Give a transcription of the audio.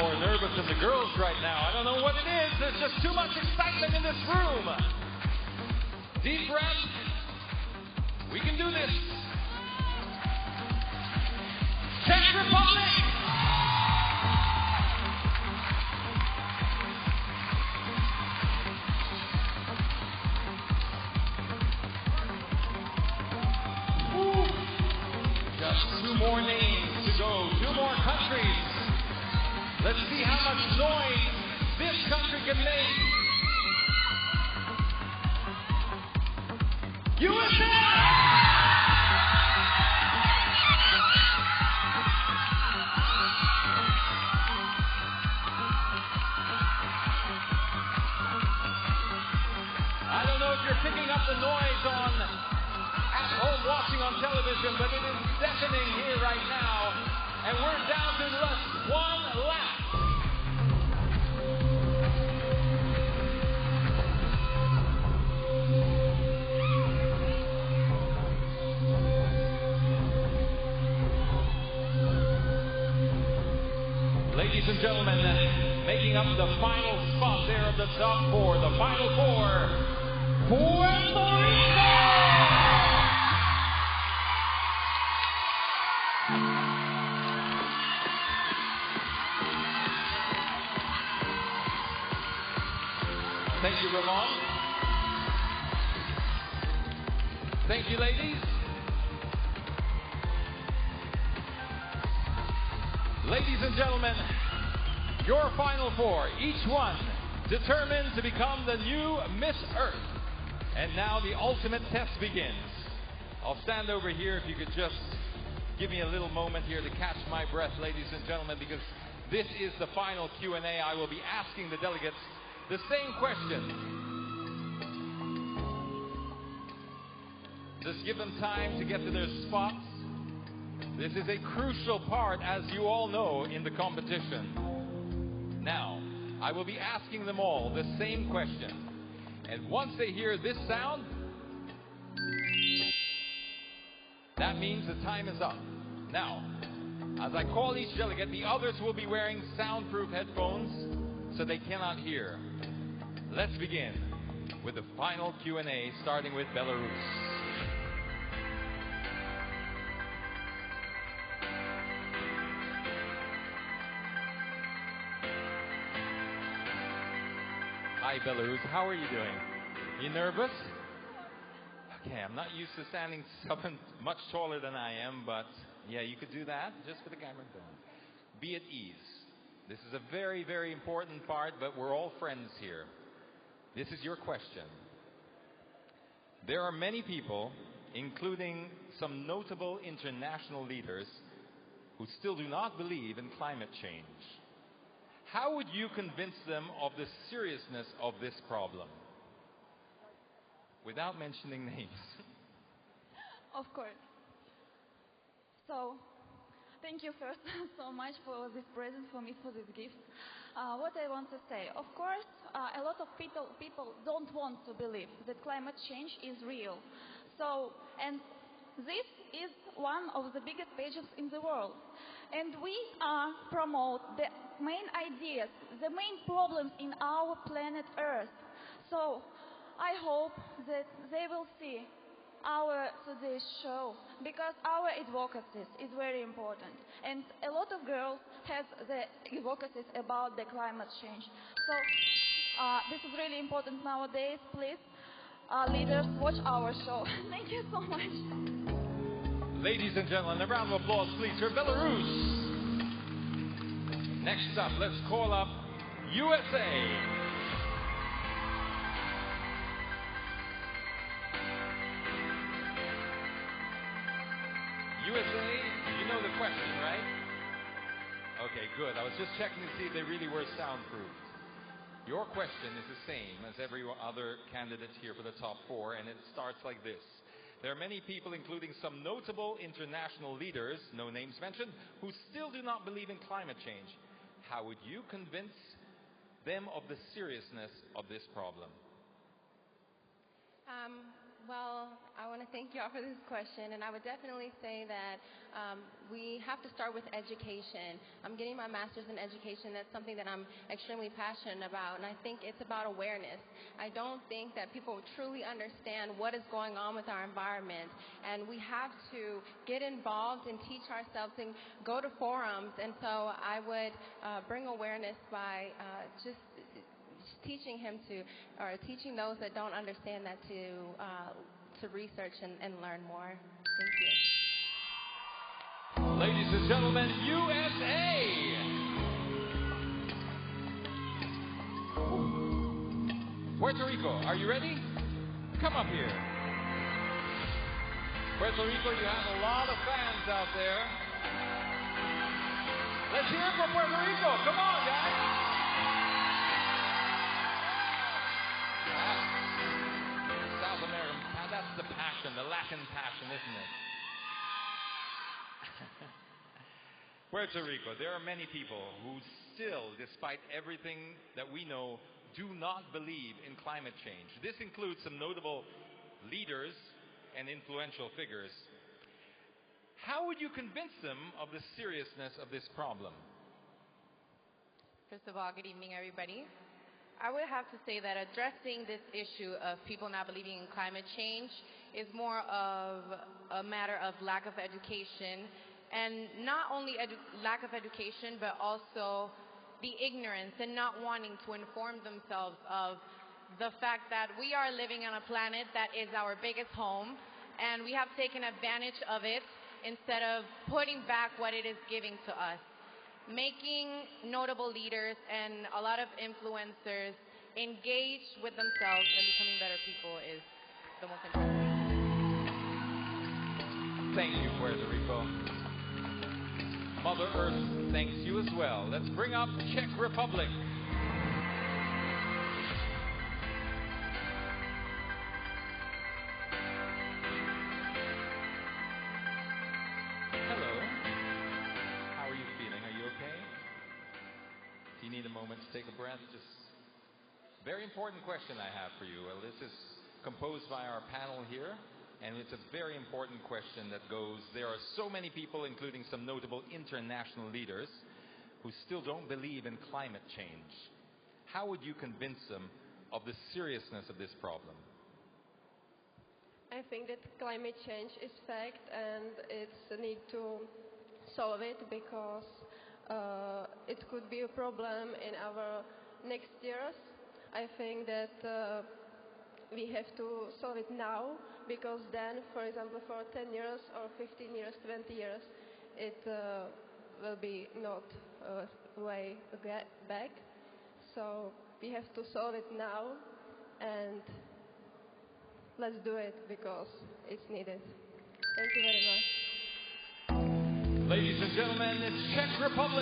more nervous than the girls right now. I don't know what it is. There's just too much excitement in this room. Deep breath. We can do this. Czech Republic. Just 2 more names to go. 2 more countries. Let's see how much noise this country can make. USA! I don't know if you're picking up the noise at home watching on television, but it is deafening here right now. And we're down to just 1 lap. Ladies and gentlemen, making up the final spot there of the top 4, the final 4, Puerto Rico! Thank you, Ramon. Thank you, ladies. Ladies and gentlemen, your final 4, each one determined to become the new Miss Earth. And now the ultimate test begins. I'll stand over here if you could just give me a little moment here to catch my breath, ladies and gentlemen, because this is the final Q&A. I will be asking the delegates the same question. Just give them time to get to their spots. This is a crucial part, as you all know, in the competition. Now, I will be asking them all the same question. And once they hear this sound, that means the time is up. Now, as I call each delegate, the others will be wearing soundproof headphones so they cannot hear. Let's begin with the final Q&A, starting with Belarus. Hi, Belarus. How are you doing? You nervous? Okay, I'm not used to standing someone much taller than I am, but yeah, you could do that just for the camera. Be at ease. This is a very, very important part, but we're all friends here. This is your question. There are many people, including some notable international leaders, who still do not believe in climate change. How would you convince them of the seriousness of this problem? Without mentioning names. Of course. So, thank you first so much for this present, for me, for this gift. What I want to say, of course, a lot of people don't want to believe that climate change is real. So, and this is one of the biggest pages in the world. And we promote the main ideas, the main problems in our planet Earth. So, I hope that they will see our today's show, because our advocacy is very important, and a lot of girls have the advocacy about the climate change. So this is really important nowadays. Please, leaders, watch our show. Thank you so much. Ladies and gentlemen, a round of applause, please, for Belarus. Next up, let's call up USA. USA, you know the question, right? Okay, good. I was just checking to see if they really were soundproofed. Your question is the same as every other candidate here for the top 4, and it starts like this. There are many people, including some notable international leaders, no names mentioned, who still do not believe in climate change. How would you convince them of the seriousness of this problem? Well, I want to thank thank you all for this question. And I would definitely say that we have to start with education. I'm getting my master's in education. That's something that I'm extremely passionate about. And I think it's about awareness. I don't think that people truly understand what is going on with our environment. And we have to get involved and teach ourselves and go to forums. And so I would bring awareness by just teaching him to, or teaching those that don't understand that to research and learn more. Thank you. Ladies and gentlemen, USA! Puerto Rico, are you ready? Come up here. Puerto Rico, you have a lot of fans out there. Let's hear it for Puerto Rico. Come on, guys. South America, that's the passion, the Latin passion, isn't it? Puerto Rico, there are many people who still, despite everything that we know, do not believe in climate change. This includes some notable leaders and influential figures. How would you convince them of the seriousness of this problem? First of all, good evening, everybody. I would have to say that addressing this issue of people not believing in climate change is more of a matter of lack of education, and not only lack of education, but also the ignorance and not wanting to inform themselves of the fact that we are living on a planet that is our biggest home, and we have taken advantage of it instead of putting back what it is giving to us. Making notable leaders and a lot of influencers engage with themselves and becoming better people is the most important thing. Thank you, Puerto Rico. Mother Earth thanks you as well. Let's bring up Czech Republic. Need a moment to take a breath. Just very important question I have for you. Well, this is composed by our panel here, and it's a very important question that goes, there are so many people, including some notable international leaders, who still don't believe in climate change. How would you convince them of the seriousness of this problem? I think that climate change is fact, and it's a need to solve it, because it could be a problem in our next years. I think that we have to solve it now, because then, for example, for 10 years or 15 years, 20 years, it will be not way back. So we have to solve it now, and let's do it because it's needed. Thank you very much. Ladies and gentlemen, it's Czech Republic.